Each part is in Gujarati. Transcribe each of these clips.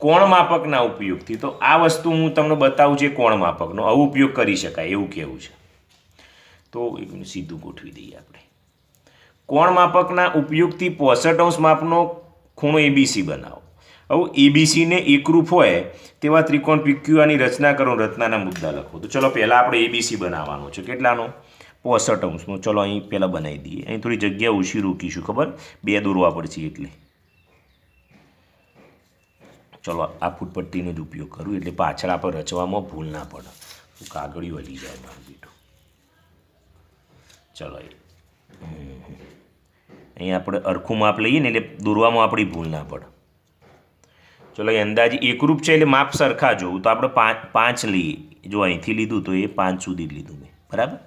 કોણ માપકના ઉપયોગથી, તો આ વસ્તુ હું તમને બતાવું છું કોણ માપકનો આવો ઉપયોગ કરી શકાય એવું કહેવું છે. તો સીધું ગોઠવી દઈએ આપણે. કોણ માપકના ઉપયોગથી 65° માપનો ખૂણો એબીસી બનાવો. હવે એબીસીને એકરૂપ હોય તેવા ત્રિકોણ પીક્યુઆરની રચના કરો, રચનાના મુદ્દા લખો. તો ચલો પહેલાં આપણે એબીસી બનાવવાનો છે. કેટલાનો? 65°નો. ચલો અહીં પહેલાં બનાવી દઈએ. અહીં થોડી જગ્યા ઓછી રોકીશું, ખબર 2 દોરવા પડશે એટલે. ચલો આ ફૂટપટ્ટીનો જ ઉપયોગ કરું એટલે પાછળ આપણે રચવામાં ભૂલ ના પડે. કાગળિયું હલી જાય મારું બેટું. ચલો અહીં આપણે અરખું માપ લઈએ ને એટલે દોરવામાં આપણી ભૂલ ના પડે. ચલો એ અંદાજે એકરૂપ છે એટલે માપ સરખા જોવું. તો આપણે 5 લઈએ. જો અહીંથી લીધું તો એ 5 સુધી જ લીધું મેં, બરાબર.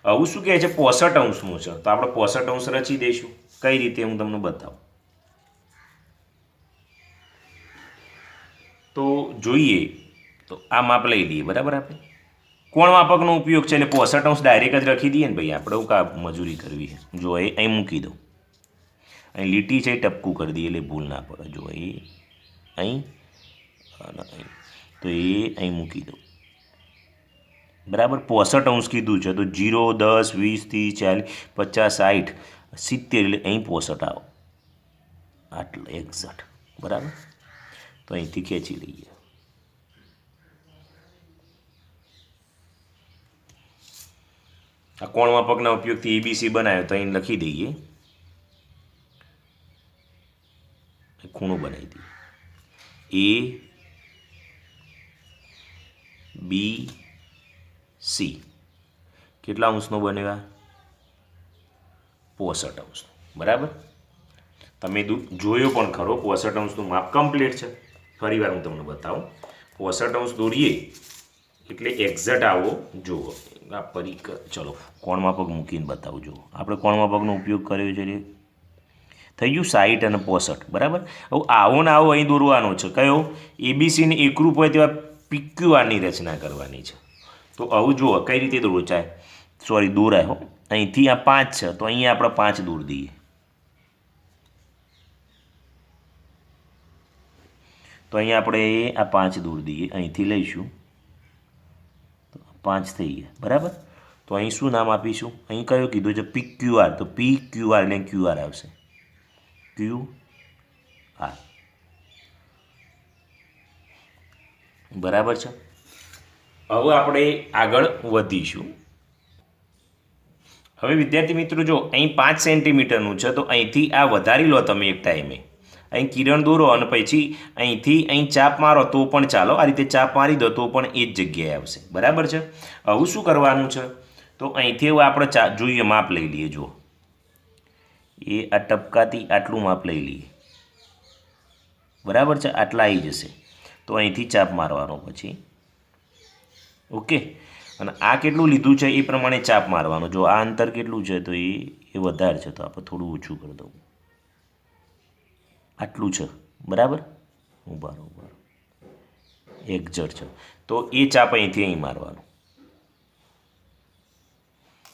આવું શું કહે છે? 65°નું છે તો આપણે 65° રચી દઈશું. કઈ રીતે હું તમને બતાવું. તો જોઈએ તો આ માપ લઈ લઈએ, બરાબર. આપણે કોણ માપકનો ઉપયોગ છે એટલે 65° ડાયરેક્ટ જ રાખી દઈએ ને ભાઈ, આપણે કા મજૂરી કરવી છે. જો એ અહીં મૂકી દઉં. અહીં લીટી છે એ ટપકું કરી દઈએ એટલે ભૂલ ના પડે. જો એ અહીં અને અહીં, તો એ અહીં મૂકી દઉં, બરાબર. 65° કીધું છે તો 0, 10, 20, 30, 40, 50, 60, 70 એટલે અહીં 65 આવો, આટલું એક્ઝેક્ટ, બરાબર. તો અહીંથી ખેંચી લઈએ. આ કોણ માપકના ઉપયોગથી એબીસી બનાવ્યો તો અહીં લખી દઈએ, ખૂણો બનાવી દઈએ. એ બી સી કેટલા અંશનો બન્યા? 65°, બરાબર. તમે જોયો પણ ખરો 65°નું માપ કમ્પ્લીટ છે. ફરી વાર હું તમને બતાવું. 65° દોરીએ એટલે એક્ઝેક્ટ આવો જુઓ. આ પરિકર ચલો કોણ માપક મૂકીને બતાવું. જુઓ આપણે કોણ માપકનો ઉપયોગ કર્યો છે. થઈ ગયું 60 અને 65, બરાબર. હવે આવો ને આવો અહીં દોરવાનો છે. કયો? એબીસીને એકરૂપ હોય તેવા પીક્યુઆરની રચના કરવાની છે. તો આવું જુઓ કઈ રીતે દોરવું ચાહે. સોરી દોરાય હો. અહીંથી આ 5 છે તો અહીંયા આપણે 5 દોરી દઈએ. તો અહીંયા આપણે આ 5 દોરી દઈએ. અહીંથી લઈશું તો 5 થઈ ગયા, બરાબર. તો અહીં શું નામ આપીશું? અહીં કયો કીધું છે? પીક્યુઆર. તો પીક્યુઆર એટલે ક્યુઆર આવશે. QR, બરાબર છે. હવે આપણે આગળ વધીશું. હવે વિદ્યાર્થી મિત્રો જો અહીં 5 સેન્ટીમીટરનું છે તો અહીંથી આ વધારી લો તમે એક ટાઈમે. અહીં કિરણ દોરો અને પછી અહીંથી અહીં ચાપ મારો તો પણ ચાલો. આ રીતે ચાપ મારી દો તો પણ એ જ જગ્યાએ આવશે, બરાબર છે. હવે શું કરવાનું છે? તો અહીંથી આપણે જોઈએ માપ લઈ લઈએ. જુઓ એ આ ટપકાથી આટલું માપ લઈ લઈએ, બરાબર છે. આટલા આવી જશે તો અહીંથી ચાપ મારવાનો પછી, ઓકે. અને આ કેટલું લીધું છે એ પ્રમાણે ચાપ મારવાનો. જો આ અંતર કેટલું છે તો એ વધારે છે તો આપણે થોડું ઓછું કરી દઉં. આટલું છે, બરાબર. ઉભા એક્ઝેક્ટ છે તો એ ચાપ અહીંથી અહીં મારવાનું.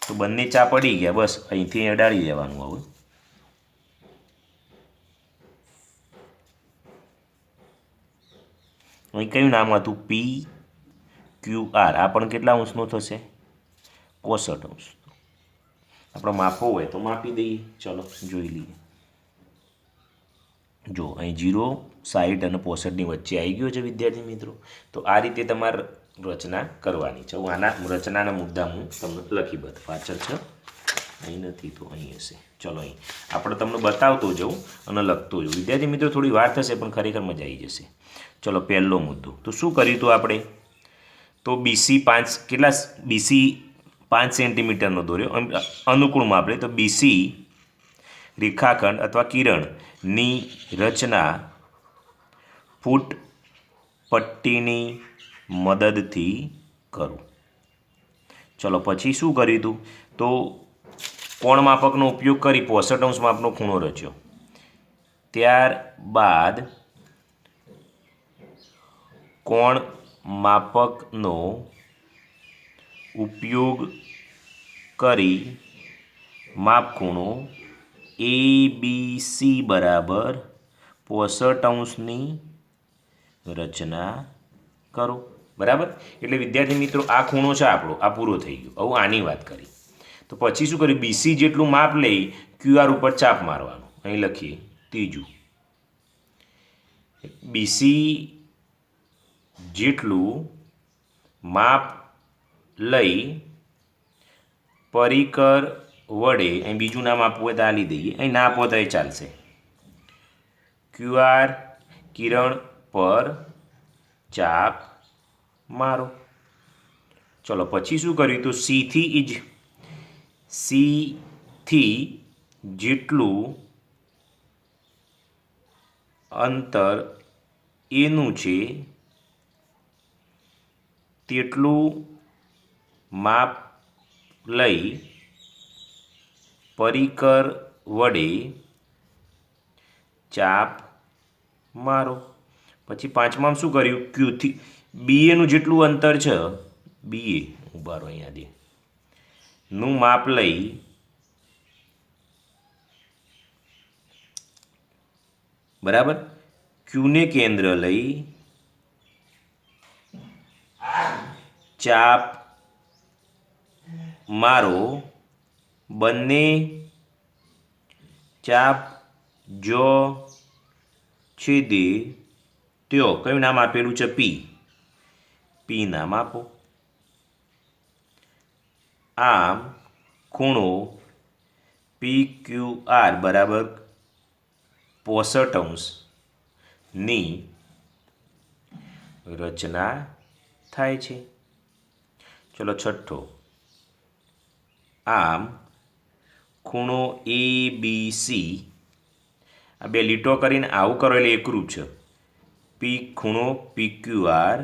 તો બંને ચાપ અડી ગયા, બસ અહીંથી અહીં અડાડી દેવાનું. હવે અહીં કયું નામ હતું? PQR. આ પણ કેટલા અંશનો થશે? 65°. આપણે માપવો હોય તો માપી દઈએ. ચલો જોઈ લઈએ. જો અહીં 0, 60 અને 65ની વચ્ચે આવી ગયો છે વિદ્યાર્થી મિત્રો. તો આ રીતે તમારે રચના કરવાની છે. હું આના રચનાના મુદ્દા હું તમને લખી બતાવું. પાછળ છે, અહીં નથી તો અહીં હશે. ચલો અહીં આપણે તમને બતાવતો જાઉં અને લખતો જાઉં. વિદ્યાર્થી મિત્રો થોડી વાર થશે પણ ખરેખર મજા આવી જશે. ચલો પહેલો મુદ્દો. તો શું કર્યું હતું આપણે? તો BC 5 કેટલા? BC 5 સેન્ટીમીટરનો દોર્યો. અનુકૂળ માપ લે તો BC રેખાખંડ અથવા કિરણની રચના ફૂટ પટ્ટીની મદદથી કરું. ચલો પછી શું કર્યું હતું? તો કોણ માપકનો ઉપયોગ કરી 65° માપનો ખૂણો રચ્યો. ત્યારબાદ કોણ માપકનો ઉપયોગ કરી માપખૂણો ABC બરાબર 65°ની રચના કરો. બરાબર. એટલે વિદ્યાર્થી મિત્રો આ ખૂણો છે આપણો, આ પૂરો થઈ ગયો. હવે આની વાત કરી તો પછી શું કર્યું, BC જેટલું માપ લઈ QR ઉપર ચાપ મારવાનું. અહીં લખીએ ત્રીજું, BC જેટલું માપ લઈ પરિકર વડે, અહીં બીજું નામ આપવું હોય તો આ લઈ દઈએ, અહીં ના આપો તો એ ચાલશે, QR કિરણ પર ચાપ મારો. ચલો પછી શું કર્યું, તો C થી જેટલું અંતર એનું છે તેટલું માપ લઈ પરિકર વડે ચાપ મારો. પછી પાંચમામાં શું કર્યું, Q થી BA નું જેટલું અંતર છે, BA ઉભા રહો અહીંયા દે નું માપ લઈ બરાબર ક્યુને કેન્દ્ર લઈ ચાપ મારો. બંને ચાપ જો છેદે ત્યો કયું નામ આપેલું છે, P નામ આપો. આમ ખૂણો PQR બરાબર 65°ની રચના થાય છે. ચલો છઠ્ઠો, આમ ખૂણો ABC, આ બે લીટો કરીને આવું કરો એટલે એકરૂપ છે, ખૂણો PQR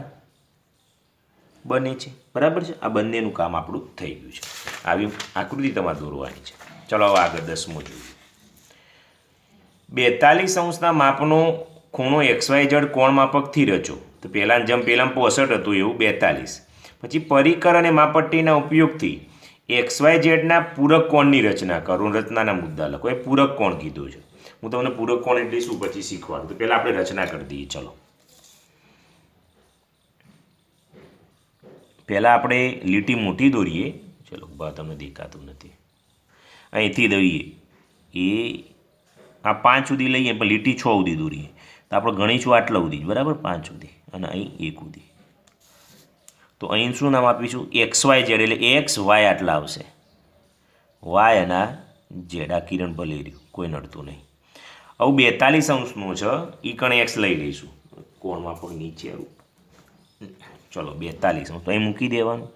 બને છે. બરાબર છે. આ બંનેનું કામ આપણું થઈ ગયું છે. આવી આકૃતિ તમારે દોરવાની છે. ચલો હવે આગળ 10મો જોઈએ. 42° માપનો ખૂણો XYZ કોણ માપકથી રચો. તો પહેલાં જેમ 65 હતું એવું 42. પછી પરિકર અને માપપટ્ટીના ઉપયોગથી XYZ પૂરક કોણની રચના કરો. રચનાના મુદ્દા લખો. એ પૂરક કોણ કીધું છે. હું તમને પૂરક કોણ એટલે શું પછી શીખવાડું. તો પહેલાં આપણે રચના કરી દઈએ. ચલો પહેલાં આપણે લીટી મોટી દોરીએ. ચલો બા તમને દેખાતું નથી, અહીંથી દોરીએ એ આ 5 સુધી લઈએ પણ લીટી 6 સુધી દોરીએ તો આપણે ગણીશું આટલા સુધી જ. બરાબર 5 સુધી અને અહીં 1 સુધી. તો અહીં શું નામ આપીશું, XYZ એટલે XY આટલા આવશે, Y અને Z આ કિરણ પર લઈ રહ્યું, કોઈ નડતું નહીં. હવે 42°નો છે એ કણ X લઈ લઈશું, કોણમાં પણ નીચે આવું. ચલો 42 તો અહીં મૂકી દેવાનું.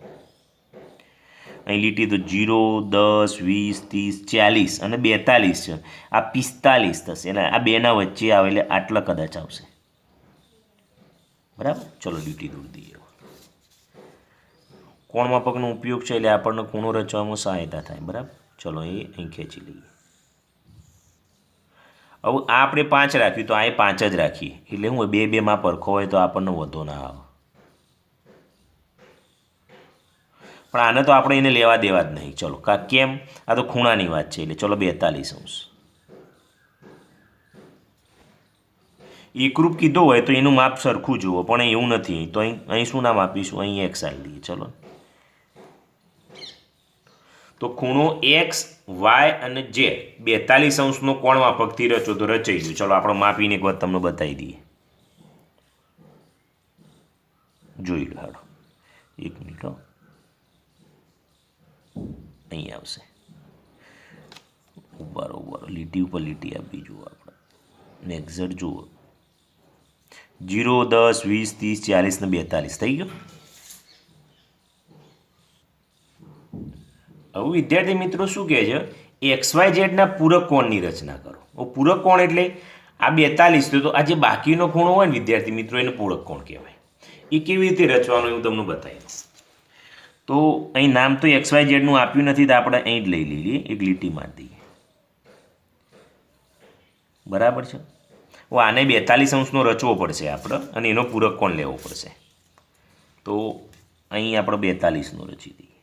અહીં લીટી તો 0, 10, 20, 30, 40 અને 42 છે, આ 45 થશે. એટલે આ બેના વચ્ચે આવે એટલે આટલા કદાચ આવશે. બરાબર. ચલો લીટી દોરી દઈએ. કોણ માપકનો ઉપયોગ છે એટલે આપણને ખૂણો રચવામાં સહાયતા થાય. બરાબર. ચલો એ અહીં ખેંચી લઈએ. હવે આ આપણે 5 રાખ્યું તો આ 5 જ રાખીએ એટલે હું બે માં પરખો હોય તો આપણને વધુ ના આવે. પણ આને તો આપણે એને લેવા દેવા જ નહીં. ચલો કેમ, આ તો ખૂણાની વાત છે એટલે ચલો 42°. એકરૂપ કીધો હોય તો એનું માપ સરખું જુઓ, પણ એવું નથી. તો અહીં શું નામ આપીશું, અહીં X આવી દઈએ. ચલો તો ખૂણો X, Y અને Z 42°નો કોણ માપકથી રચો તો રચાઈ ગયું. ચલો આપણે માપીને એક વાર તમને બતાવી દઈએ. જોઈ લો હાડો, 1 મિનિટ. અહીં આવશે. બરોબર લીટી ઉપર લીટી આપી જુઓ આપણે એક્ઝેક્ટ જુઓ. 0, 10, 20, 30, 40 ને 42 થઈ ગયો. હવે વિદ્યાર્થી મિત્રો શું કહે છે, XYZ પૂરક કોણની રચના કરો. પૂરક કોણ એટલે આ 42 તો આ જે બાકીનો ખૂણો હોય ને વિદ્યાર્થી મિત્રો એને પૂરક કોણ કહેવાય. એ કેવી રીતે રચવાનું એવું તમને બતાવી. તો અહીં નામ તો XYZ આપ્યું નથી તો આપણે અહીં જ લઈ લઈએ, એક લીટી મારી દઈએ. બરાબર છે. આને 42°નો રચવો પડશે આપણે અને એનો પૂરક કોણ લેવો પડશે. તો અહીં આપણે 42નો રચી દઈએ.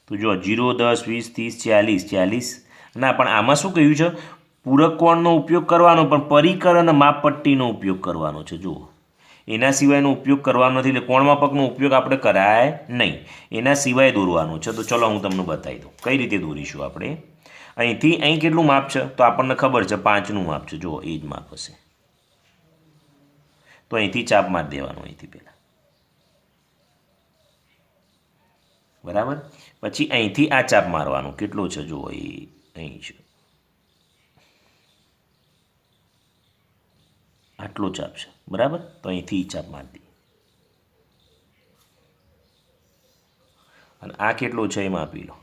તો જો 0, 10, 20, 30, 40 ના, પણ આમાં શું કહ્યું છે, પૂરક કોણનો ઉપયોગ કરવાનો, પણ પરિકર અને માપપટ્ટીનો ઉપયોગ કરવાનો છે. જુઓ, એના સિવાયનો ઉપયોગ કરવાનો નથી, એટલે કોણ માપકનો ઉપયોગ આપણે કરાય નહીં, એના સિવાય દોરવાનું છે. તો ચલો હું તમને બતાવી દઉં કઈ રીતે દોરીશું આપણે. અહીંથી અહીં કેટલું માપ છે તો આપણને ખબર છે 5નું માપ છે. જુઓ, એ જ માપ હશે, તો અહીંથી ચાપ મારી દેવાનું, અહીંથી પહેલાં, બરાબર. પછી અહીંથી આ ચાપ મારવાનું, કેટલો છે જુઓ, એ અહીં છે, આટલો ચાપ છે, બરાબર. તો અહીંથી ચાપ મારી દઈએ, અને આ કેટલો છે એ માપી લો.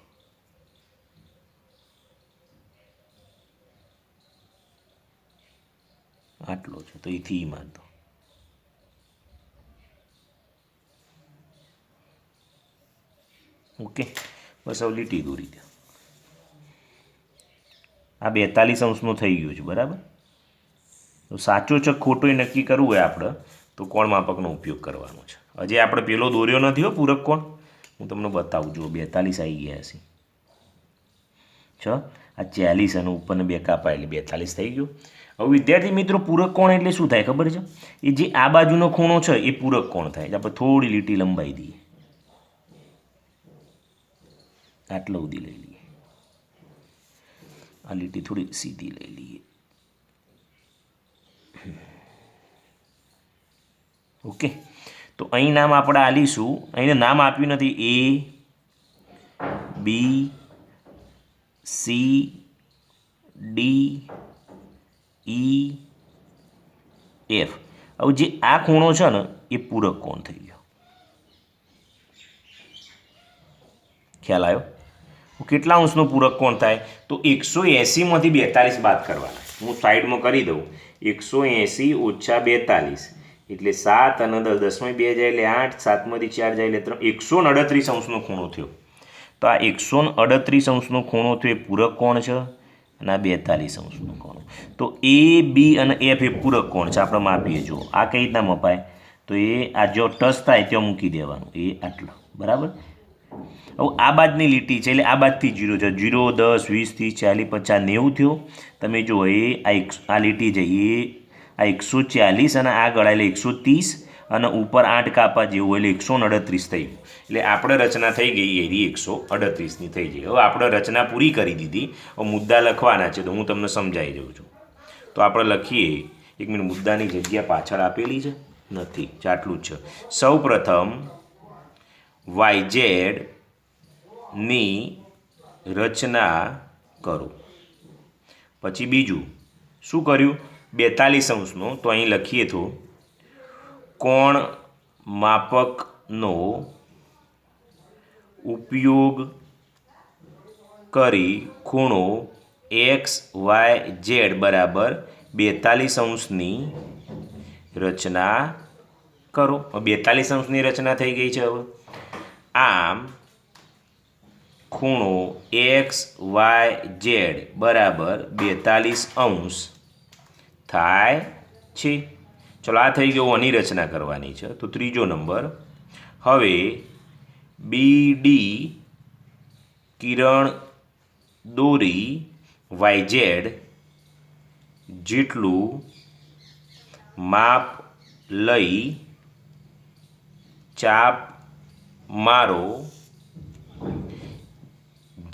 આટલો છે, તો એથી માર દો. ઓકે, બસ હવે લીટી દોરી દો. આ 42° થઈ ગયું છે, બરાબર. તો સાચો છે ખોટો એ નક્કી કરવું હોય આપણે, તો કોણ માપકનો ઉપયોગ કરવાનો છે. હજી આપણે પેલો દોર્યો નથી હો પૂરક કોણ, હું તમને બતાવું. જુઓ, 42 આવી ગયા છે, છ આ 40 અને ઉપરને 2 કાપા એટલે 42 થઈ ગયું. હવે વિદ્યાર્થી મિત્રો, પૂરક કોણ એટલે શું થાય ખબર છે? એ જે આ બાજુનો ખૂણો છે એ પૂરક કોણ થાય. આપણે થોડી લીટી લંબાઈ દઈએ, આટલા સુધી લઈ લઈએ, આ લીટી થોડી સીધી લઈ લઈએ. ઓકે, તો અહીં નામ આપણે આલીશું. અહીં નામ આપ્યું નથી, A, B, C, D, E, F. હવે જે આ ખૂણો છે ને એ પૂરક કોણ થઈ ગયો. ખ્યાલ આવ્યો? કેટલા અંશનો પૂરક કોણ થાય? તો 180માંથી 42 બાદ કરવાના. હું સાઈડમાં કરી દઉં. 180 ઓછા 42 એટલે 7 અને 10, 10માંથી 2 જાય એટલે 8, 7માંથી 4 જાય એટલે 3, 138° ખૂણો થયો. તો આ 138° ખૂણો થયો એ પૂરક કોણ છે, અને આ 42° કોણ. તો A, B અને F એ પૂરક કોણ છે. આપણે માપીએ. જુઓ, આ કઈ રીતના મપાય? તો એ આ જો ટચ થાય ત્યાં મૂકી દેવાનું, એ આટલા, બરાબર. હવે આ બાજની લીટી છે એટલે આ બાજથી 0 છે. 0, 10, 20, 30, 40, 50, 90 થયો. તમે જુઓ, એ આ લીટી છે, એ આ 140 અને આ ગળા એટલે 130 અને ઉપર 8 કાપા જેવું એટલે 138 થઈ ગયું. એટલે આપણે રચના થઈ ગઈ એરી 138ની થઈ ગઈ. હવે આપણે રચના પૂરી કરી દીધી. હવે મુદ્દા લખવાના છે, તો હું તમને સમજાવી દઉં છું. તો આપણે લખીએ. એક મિનિટ, મુદ્દાની જગ્યા પાછળ આપેલી છે નથી, આટલું જ છે. સૌ પ્રથમ YZ ની રચના કરો. પછી બીજું શું કર્યું? 42°નો. તો અહીં લખીએ તો કોણ માપકનો ઉપયોગ કરી ખૂણો XYZ બરાબર 42°ની રચના કરો. 42°ની રચના થઈ ગઈ છે. હવે આમ ખૂણો XYZ બરાબર 42° થાય છે. ચલો, આ થઈ ગયો. આની રચના કરવાની છે. તો ત્રીજો નંબર. હવે BD કિરણ દોરી YZ જેટલું માપ લઈ ચાપ મારો,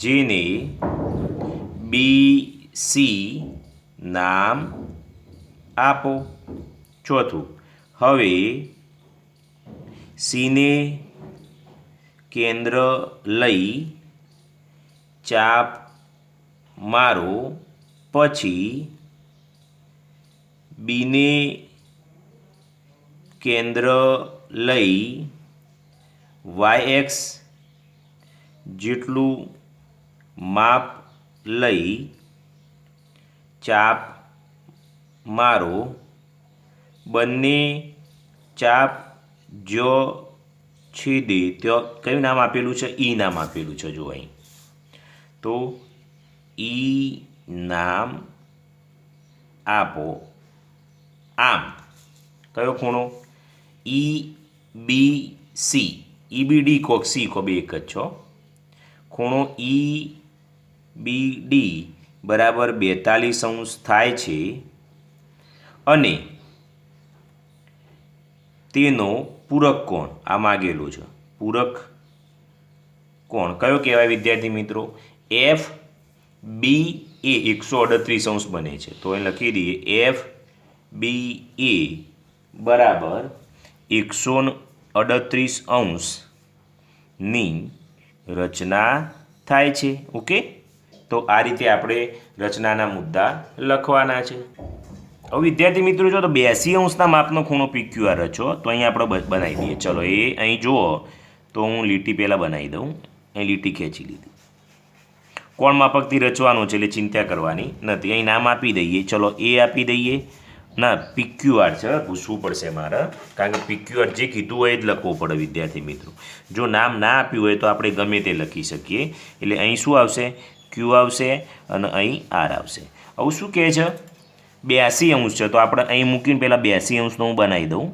જેને BC નામ આપો. ચોથું, હવે સીને કેન્દ્ર લઈ ચાપ મારો, પછી બીને કેન્દ્ર લઈ YX જેટલું માપ લઈ ચાપ મારો. બંને ચાપ જો છેદે ત્યાં કયું નામ આપેલું છે? E નામ આપેલું છે. જો અહીં તો E નામ આપો. આમ કયો ખૂણો? EBC, EBD કોક C કો બે એક જ છો. ખૂણો EBD બરાબર 42 થાય છે અને તેનો પૂરક કોણ આ માગેલો છે. પૂરક કોણ કયો કહેવાય વિદ્યાર્થી મિત્રો? એફ બી એ 138 બને છે. તો એ લખી દઈએ એફ બી એ બરાબર 138 રચના થાય છે. ઓકે, તો આ રીતે આપણે રચનાના મુદ્દા લખવાના છે. હવે વિદ્યાર્થી મિત્રો જો તો 82 માપનો ખૂણો PQR રચો તો અહીં આપણે બનાવી દઈએ. ચલો એ અહીં જુઓ તો હું લીટી પહેલાં બનાવી દઉં. અહીં લીટી ખેંચી લીધી. કોણ માપકથી રચવાનો છે એટલે ચિંતા કરવાની નથી. અહીં નામ આપી દઈએ. ચલો એ આપી દઈએ. ના PQR છે, પૂછવું પડશે મારે, કારણ કે PQR જે કીધું હોય જ લખવું પડે વિદ્યાર્થી મિત્રો. જો નામ ના આપ્યું હોય તો આપણે ગમે તે લખી શકીએ. એટલે અહીં શું આવશે? Q આવશે અને અહીં R આવશે. હવે શું કહે છે? 82 છે, તો આપણે અહીં મૂકીને પહેલાં 82 હું બનાવી દઉં.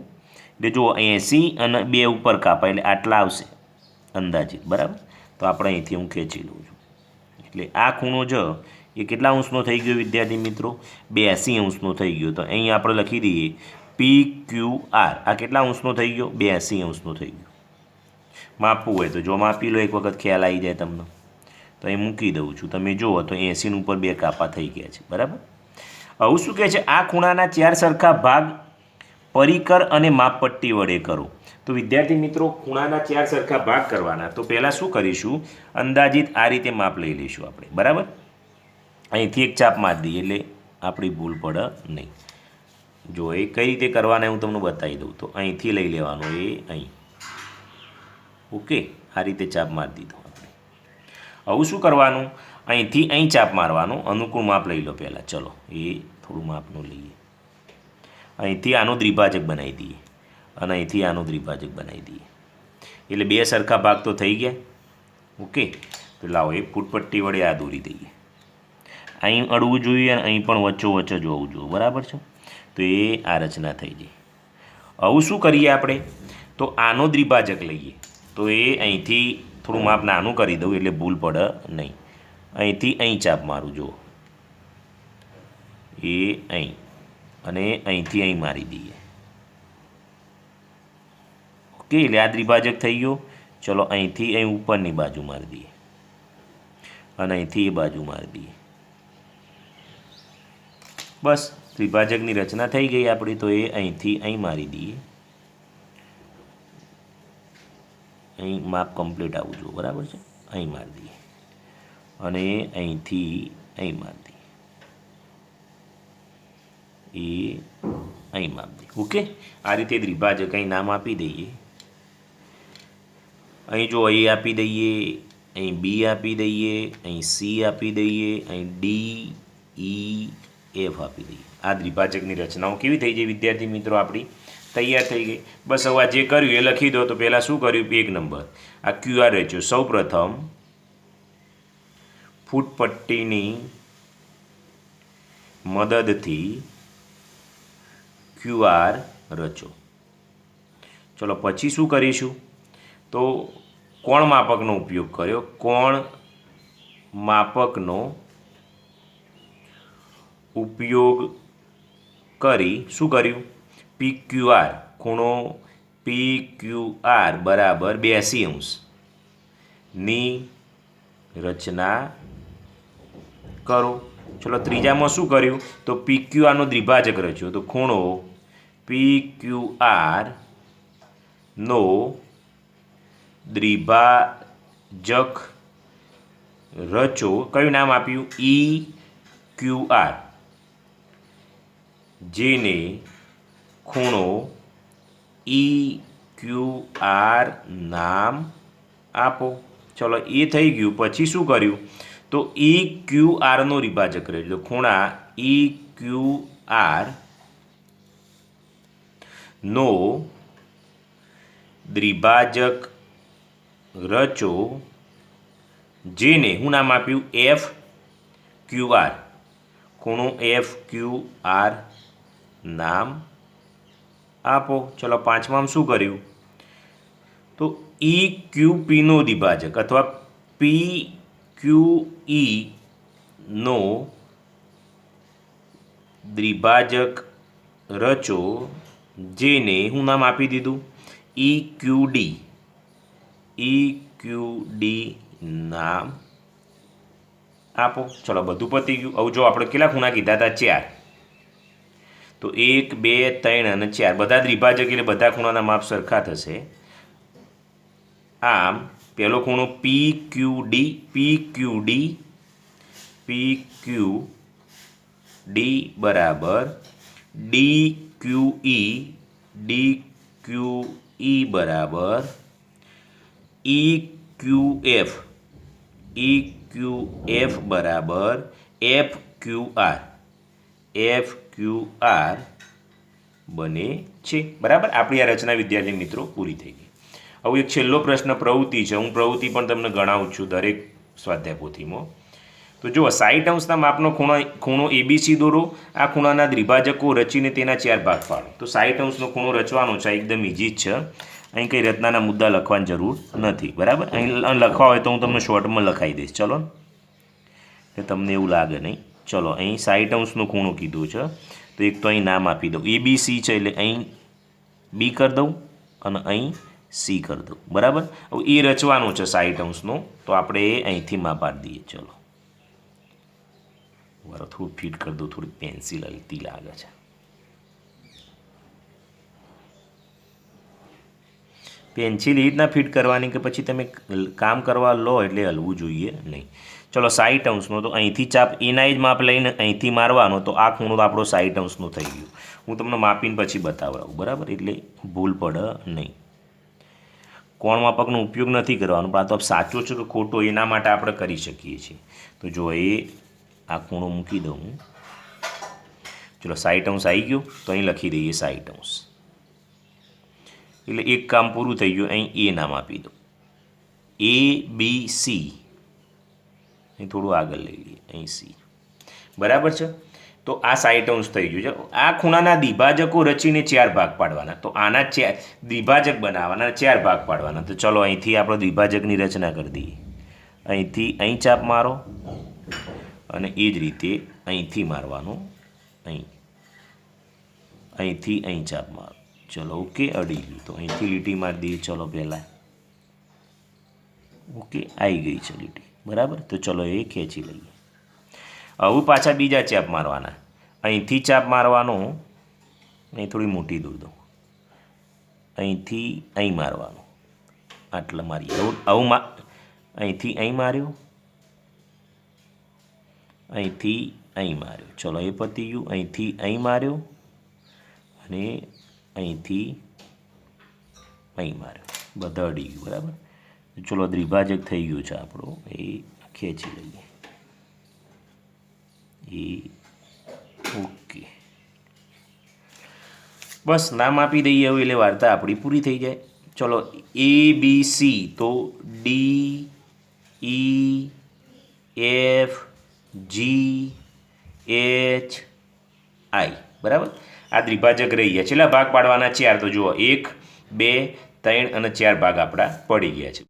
એટલે જો 80 અને 2 ઉપર કાપા એટલે આટલા આવશે અંદાજિત. બરાબર, તો આપણે અહીંથી હું ખેંચી લઉં છું. એટલે આ ખૂણો છે એ કેટલા અંશનો થઈ ગયો વિદ્યાર્થી મિત્રો? 82 થઈ ગયો. તો અહીં આપણે લખી દઈએ PQR. આ કેટલા અંશનો થઈ ગયો? 82 થઈ ગયો. માપવું હોય તો જો માપી લો, એક વખત ખ્યાલ આવી જાય તમને. તો અહીં મૂકી દઉં છું. તમે જુઓ તો 80 ઉપર 2 કાપા થઈ ગયા છે. બરાબર, હવે શું કહે છે? આ ખૂણાના 4 સરખા ભાગ પરિકર અને માપપટ્ટી વડે કરો. તો વિદ્યાર્થી મિત્રો ખૂણાના 4 સરખા ભાગ કરવાના. તો પહેલાં શું કરીશું? અંદાજિત આ રીતે માપ લઈ લઈશું આપણે. બરાબર, અહીંથી એક ચાપ મારી દઈએ એટલે આપણી ભૂલ પડે નહીં. જો એ કઈ રીતે કરવાના હું તમને બતાવી દઉં. તો અહીંથી લઈ લેવાનું એ અહીં. ઓકે, આ રીતે ચાપ મારી દીધો આપણે. હવે શું કરવાનું? અહીંથી અહીં ચાપ મારવાનું. અનુકૂળ માપ લઈ લો પહેલાં. ચલો એ થોડું માપનું લઈએ. અહીંથી આનો દ્વિભાજક બનાવી દઈએ અને અહીંથી આનો દ્વિભાજક બનાવી દઈએ. એટલે 2 સરખા ભાગ તો થઈ ગયા. ઓકે, તો લાવો એક ફૂટપટ્ટી વડે આ દોરી દઈએ. અહીં અડવું જોઈએ અને અહીં પણ વચ્ચે જોવું જોઈએ. બરાબર છે, તો એ આ રચના થઈ જાય. હવે શું કરીએ આપણે? તો આનો દ્વિભાજક લઈએ. તો એ અહીંથી થોડું માપ નાનું કરી દઉં એટલે ભૂલ પડે નહીં. અહીંથી અહીં ચાપ મારું જુઓ એ અહીં, અને અહીંથી અહીં મારી દઈએ. ઓકે, એટલે આ દ્વિભાજક થઈ ગયો. ચલો અહીંથી અહીં ઉપરની બાજુ મારી દઈએ અને અહીંથી એ બાજુ મારી દઈએ. બસ દ્વિભાજકની રચના થઈ ગઈ આપણી. તો એ અહીંથી અહીં મારી દઈએ. અહીં માપ કમ્પ્લીટ આવવું જોઈએ. બરાબર છે, અહીં મારી દઈએ અને અહીંથી અહીં મારી દઈએ. એ અહીં માપ દઈએ. ઓકે, આ રીતે દ્વિભાજક અહીં નામ આપી દઈએ. અહીં જો એ આપી દઈએ, અહીં B આપી દઈએ, અહીં C આપી દઈએ, અહીં D E F આપી દઈએ. આ દ્વિભાજકની રચનાઓ કેવી થઈ જાય વિદ્યાર્થી મિત્રો? આપણી તૈયાર થઈ ગઈ. બસ હવે જે કર્યું એ લખી દો. તો પહેલાં શું કર્યું? 1 નંબર આ QR રચ્યો. સૌ પ્રથમ ફૂટપટ્ટીની મદદથી QR રચો. ચલો પછી શું કરીશું? તો કોણ માપકનો ઉપયોગ કર્યો. કોણ માપકનો ઉપયોગ કરી શું કર્યું? PQR ખૂણો PQR બરાબર 82 ની રચના કરો. ચલો ત્રીજામાં શું કર્યું? તો PQR નો દ્વિભાજક રચ્યો. તો ખૂણો PQR નો દ્વિભાજક રચો. કયું નામ આપ્યું? EQR, જેને ખૂણો EQR નામ આપો. ચલો એ થઈ ગયું. પછી શું કર્યું? તો EQR નો દ્વિભાજક રચ્યો. તો ખૂણા EQR નો દ્વિભાજક રચો, જેને હું નામ આપ્યું? FQR. ખૂણો FQR નામ આપો. ચલો પાંચમામાં શું કર્યું? તો EQP નો દ્વિભાજક અથવા PQE નો દ્વિભાજક રચો જેને હું નામ આપી દીધું EQD નામ આપો. ચલો બધું પતી ગયું. હવે જો આપણે કેટલા ખૂણા કીધા હતા? 4. તો 1 2 3 અને 4 બધા દ્વિભાજક એટલે બધા ખૂણાના માપ સરખા થશે. આમ પહેલો ખૂણો PQD બરાબર DQE બરાબર EQF બરાબર FQR બને છે. બરાબર. આપણી આ રચના વિદ્યાર્થી મિત્રો પૂરી થઈ ગઈ. હવે એક છેલ્લો પ્રશ્ન પ્રવૃત્તિ છે. હું પ્રવૃત્તિ પણ તમને ગણાવું છું દરેક સ્વાધ્યાય પોથીમાં. તો જુઓ 60 અંશના માપનો ખૂણો ABC દોરો. આ ખૂણાના દ્વિભાજકો રચીને તેના 4 ભાગ પાડો. તો 60 અંશનો ખૂણો રચવાનો છે. એકદમ ઇઝી જ છે. અહીં કંઈ રચનાના મુદ્દા લખવાની જરૂર નથી. બરાબર. અહીં લખવા હોય તો હું તમને શોર્ટમાં લખાવી દઈશ. ચલો એટલે તમને એવું લાગે નહીં. ચલો અહીં 60 અંશનો ખૂણો કીધું છે. તો એક તો અહીં નામ આપી દઉં ABC છે એટલે અહીં B કરી દઉં અને અહીં C કરી દઉં. બરાબર. હવે એ રચવાનો છે 60 અંશનો. તો આપણે એ અહીંથી માપ આપી દઈએ. ચલો બરાબર. થોડું ફિટ કરી દઉં. થોડી પેન્સિલ હલતી લાગે છે. પેન્સિલ એ રીતના ફિટ કરવાની કે પછી તમે કામ કરવા લો એટલે હલવું જોઈએ નહીં. ચલો 60 અંશનો તો અહીંથી ચાપ એના જ માપ લઈને અહીંથી મારવાનો. તો આ ખૂણો આપણો 60 અંશનો થઈ ગયો. હું તમને માપીને પછી બતાવડાવું. બરાબર. એટલે ભૂલ પડે નહીં. કોણ માપકનો ઉપયોગ નથી કરવાનો. પણ આ તો સાચો છે કે ખોટો એના માટે આપણે કરી શકીએ છીએ. તો જો એ આ ખૂણો મૂકી દઉં. ચલો 60 અંશ આવી ગયો. તો અહીં લખી દઈએ 60 અંશ. એટલે એક કામ પૂરું થઈ ગયું. અહીં એ નામ આપી દો ABC. અહીં થોડું આગળ લઈ લઈએ. અહીં C. બરાબર છે. તો આ 60 અંશ થઈ ગયું છે. આ ખૂણાના દ્વિભાજકો રચીને 4 ભાગ પાડવાના. તો આના દ્વિભાજક બનાવવાના 4 ભાગ પાડવાના. તો ચલો અહીંથી આપણે દ્વિભાજકની રચના કરી દઈએ. અહીંથી અહીં ચાપ મારો અને એ જ રીતે અહીંથી મારવાનું. અહીંથી અહીં ચાપ મારો. ચલો ઓકે. અડી ગયું. તો અહીંથી લીટી મારી દઈએ. ચલો પહેલાં ઓકે આવી ગઈ છે લીટી. બરાબર. તો ચલો એ ખેંચી લઈએ. હવે પાછા બીજા ચાપ મારવાના. અહીંથી ચાપ મારવાનો. અહીં થોડી મોટી દૂર દઉં. અહીંથી અહીં મારવાનું. આટલા મારીએ. હવે અહીંથી અહીં માર્યો. અહીંથી અહીં માર્યો. ચલો એ પતી ગયું. અહીંથી અહીં માર્યો અને અહીંથી અહીં માર્યો. બધા અડી ગયું. બરાબર. ચલો દ્વિભાજક થઈ ગયું છે આપણું. એ ખેંચી લઈએ. એ ઓકે. બસ નામ આપી દઈએ હવે એટલે વાર્તા આપણી પૂરી થઈ જાય. ચલો ABC તો DEFGHI. બરાબર. આ દ્વિભાજક રહી ગયા. છેલ્લા ભાગ પાડવાના 4. તો જુઓ 1 2 3 અને 4 ભાગ આપણા પડી ગયા છે.